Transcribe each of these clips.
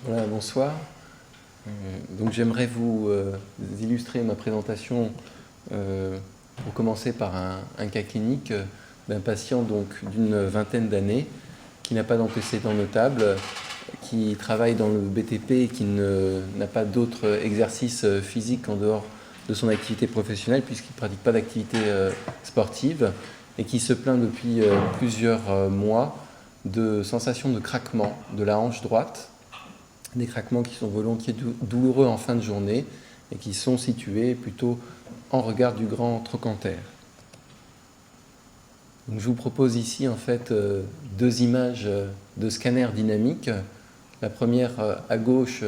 Voilà, bonsoir. Donc j'aimerais vous illustrer ma présentation pour commencer par un cas clinique d'un patient donc d'une vingtaine d'années qui n'a pas d'antécédents notables, qui travaille dans le BTP et qui n'a pas d'autres exercices physiques en dehors de son activité professionnelle puisqu'il ne pratique pas d'activité sportive et qui se plaint depuis plusieurs mois de sensations de craquement de la hanche droite, des craquements qui sont volontiers douloureux en fin de journée et qui sont situés plutôt en regard du grand trochanter. Donc je vous propose ici en fait deux images de scanner dynamique. La première à gauche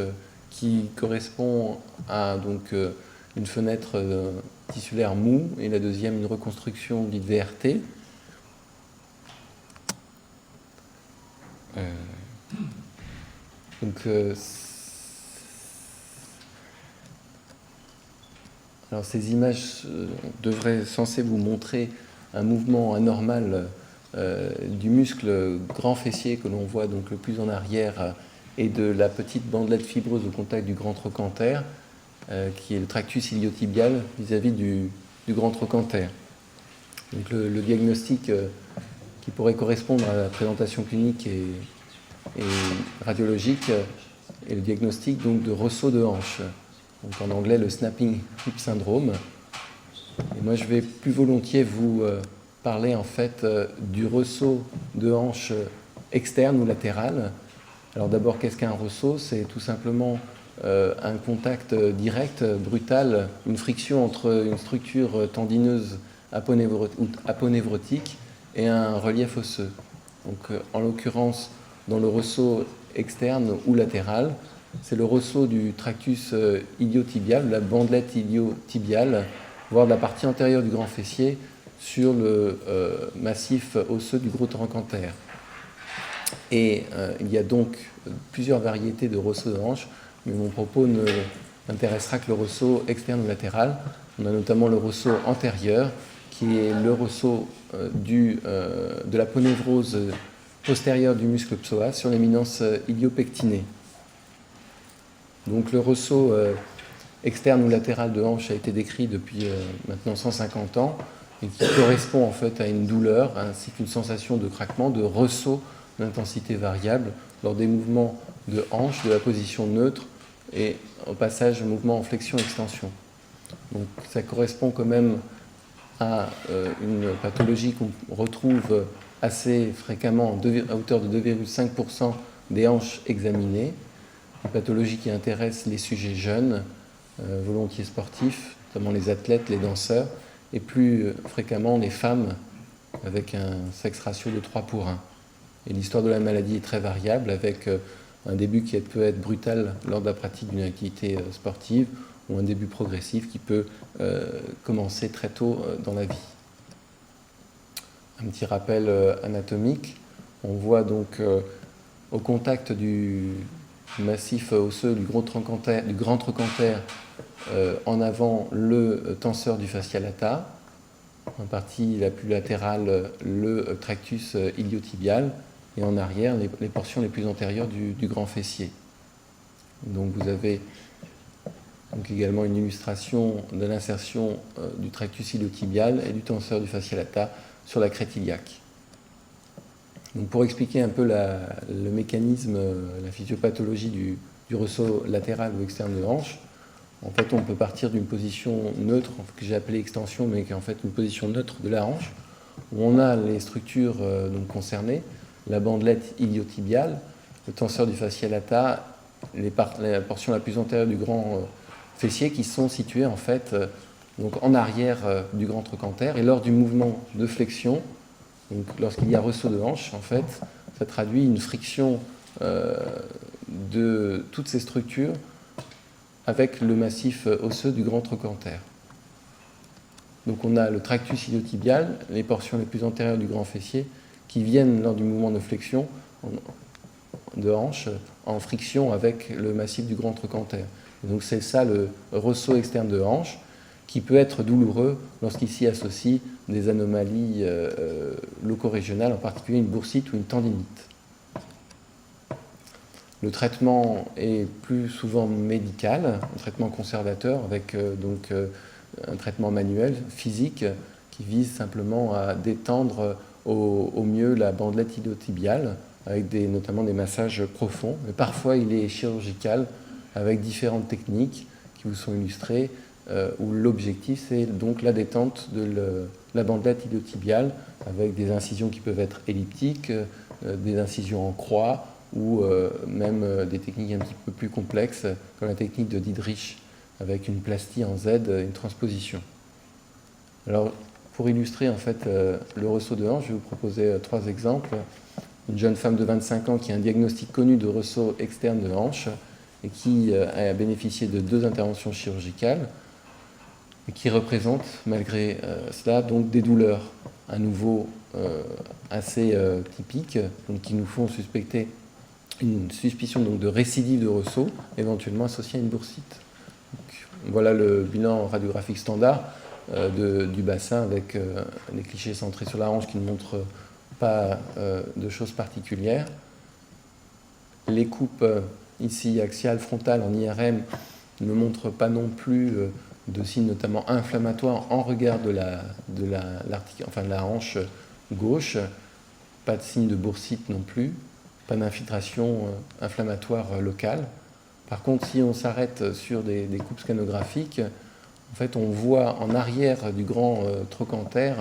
qui correspond à donc, une fenêtre tissulaire mou et la deuxième une reconstruction dite VRT. Donc, alors ces images devraient censées vous montrer un mouvement anormal du muscle grand fessier que l'on voit donc le plus en arrière et de la petite bandelette fibreuse au contact du grand trochanter qui est le tractus iliotibial vis-à-vis du grand trochanter. Donc le diagnostic qui pourrait correspondre à la présentation clinique et radiologique est le diagnostic donc de ressaut de hanche. Donc en anglais le snapping hip syndrome. Et moi je vais plus volontiers vous parler en fait du ressaut de hanche externe ou latéral. Alors d'abord qu'est-ce qu'un ressaut? C'est tout simplement un contact direct, brutal, une friction entre une structure tendineuse aponévrotique et un relief osseux. Donc en l'occurrence dans le ressaut externe ou latéral, c'est le ressaut du tractus iliotibial, la bandelette iliotibiale, voire de la partie antérieure du grand fessier sur le massif osseux du gros trochanter. Et il y a donc plusieurs variétés de ressaut de hanche, mais mon propos ne n'intéressera que le ressaut externe ou latéral. On a notamment le ressaut antérieur, qui est le ressaut de la ponévrose postérieure du muscle psoas sur l'éminence iliopectinée. Donc le ressaut externe ou latéral de hanche a été décrit depuis maintenant 150 ans et qui correspond en fait à une douleur ainsi qu'une sensation de craquement, de ressaut d'intensité variable lors des mouvements de hanche, de la position neutre et au passage au mouvement en flexion-extension. Donc ça correspond quand même à une pathologie qu'on retrouve assez fréquemment à hauteur de 2,5% des hanches examinées, une pathologie qui intéresse les sujets jeunes, volontiers sportifs, notamment les athlètes, les danseurs, et plus fréquemment les femmes avec un sexe ratio de 3:1. Et l'histoire de la maladie est très variable, avec un début qui peut être brutal lors de la pratique d'une activité sportive, ou un début progressif qui peut commencer très tôt dans la vie. Un petit rappel anatomique, on voit donc au contact du massif osseux du grand trochanter en avant le tenseur du fascia lata, en partie la plus latérale le tractus iliotibial et en arrière les portions les plus antérieures du grand fessier. Donc vous avez donc également une illustration de l'insertion du tractus iliotibial et du tenseur du fascia lata sur la crête iliaque. Donc pour expliquer un peu le mécanisme, la physiopathologie du ressaut latéral ou externe de hanche, en fait on peut partir d'une position neutre, que j'ai appelée extension, mais qui est en fait une position neutre de la hanche, où on a les structures donc concernées, la bandelette iliotibiale, le tenseur du fascia lata, la portion la plus antérieure du grand fessier qui sont situés en fait donc en arrière du grand trochanter, et lors du mouvement de flexion, donc lorsqu'il y a ressaut de hanche, en fait, ça traduit une friction de toutes ces structures avec le massif osseux du grand trochanter. Donc on a le tractus iliotibial, les portions les plus antérieures du grand fessier, qui viennent lors du mouvement de flexion de hanche en friction avec le massif du grand trochanter. Et donc c'est ça le ressaut externe de hanche, qui peut être douloureux lorsqu'il s'y associe des anomalies loco-régionales, en particulier une boursite ou une tendinite. Le traitement est plus souvent médical, un traitement conservateur avec un traitement manuel, physique, qui vise simplement à détendre au mieux la bandelette iliotibiale, avec notamment des massages profonds. Mais parfois, il est chirurgical, avec différentes techniques qui vous sont illustrées, où l'objectif, c'est donc la détente de la bandelette iliotibiale, avec des incisions qui peuvent être elliptiques, des incisions en croix, ou même des techniques un petit peu plus complexes, comme la technique de Dietrich, avec une plastie en Z, une transposition. Alors, pour illustrer en fait le ressaut de hanche, je vais vous proposer 3 exemples. Une jeune femme de 25 ans qui a un diagnostic connu de ressaut externe de hanche et qui a bénéficié de 2 interventions chirurgicales et qui représente malgré cela donc des douleurs à nouveau assez typiques, donc qui nous font suspecter une suspicion donc, de récidive de ressaut, éventuellement associée à une boursite. Donc, voilà le bilan radiographique standard du bassin avec des clichés centrés sur la hanche qui ne montrent pas de choses particulières. Les coupes ici axiales, frontales en IRM ne montrent pas non plus de signes notamment inflammatoires en regard de la hanche gauche, pas de signe de boursite non plus, pas d'infiltration inflammatoire locale. Par contre, si on s'arrête sur des coupes scanographiques, en fait, on voit en arrière du grand trochanter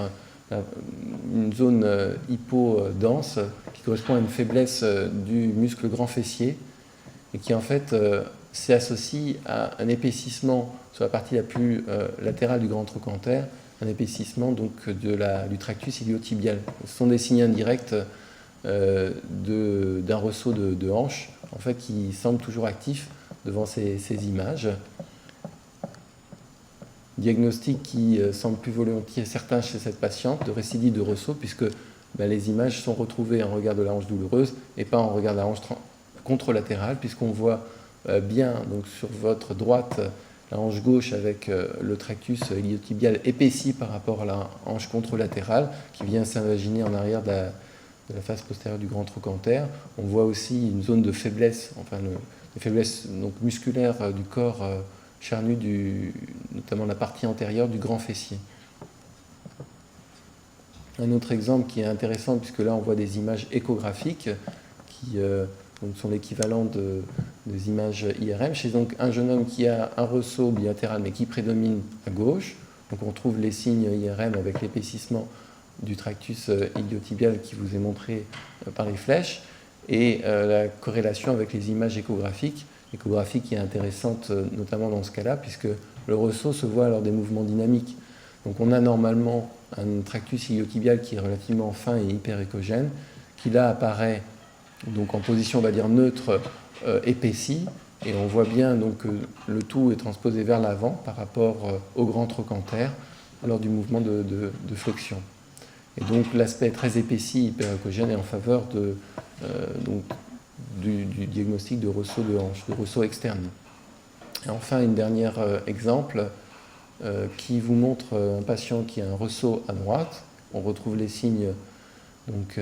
une zone hypodense qui correspond à une faiblesse du muscle grand fessier et qui en fait s'associe à un épaississement sur la partie la plus latérale du grand trochanter, un épaississement donc du tractus iliotibial. Ce sont des signes indirects d'un ressaut de hanche, en fait, qui semble toujours actif devant ces images. Diagnostic qui semble plus volontiers certain chez cette patiente de récidive de ressaut, puisque les images sont retrouvées en regard de la hanche douloureuse et pas en regard de la hanche contralatérale, puisqu'on voit bien donc, sur votre droite la hanche gauche avec le tractus iliotibial épaissi par rapport à la hanche contralatérale qui vient s'invaginer en arrière de la face postérieure du grand trochanter. On voit aussi une zone de faiblesse, de faiblesse donc, musculaire du corps charnu, notamment la partie antérieure du grand fessier. Un autre exemple qui est intéressant, puisque là on voit des images échographiques qui donc sont l'équivalent des images IRM. Chez donc un jeune homme qui a un ressaut bilatéral mais qui prédomine à gauche. Donc on trouve les signes IRM avec l'épaississement du tractus iliotibial qui vous est montré par les flèches et la corrélation avec les images échographiques qui est intéressante notamment dans ce cas-là puisque le ressaut se voit lors des mouvements dynamiques. Donc on a normalement un tractus iliotibial qui est relativement fin et hyper échogène qui là apparaît donc en position on va dire neutre épaissie et on voit bien donc que le tout est transposé vers l'avant par rapport au grand trochanter lors du mouvement de flexion. Et donc l'aspect très épaissi, hyperéchogène est en faveur du diagnostic de ressaut de hanche, de ressaut externe. Et enfin, un dernier exemple qui vous montre un patient qui a un ressaut à droite. On retrouve les signes donc,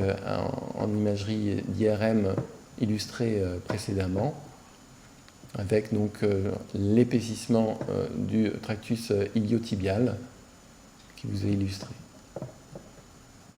en imagerie d'IRM illustrés précédemment, avec donc l'épaississement du tractus iliotibial qui vous est illustré.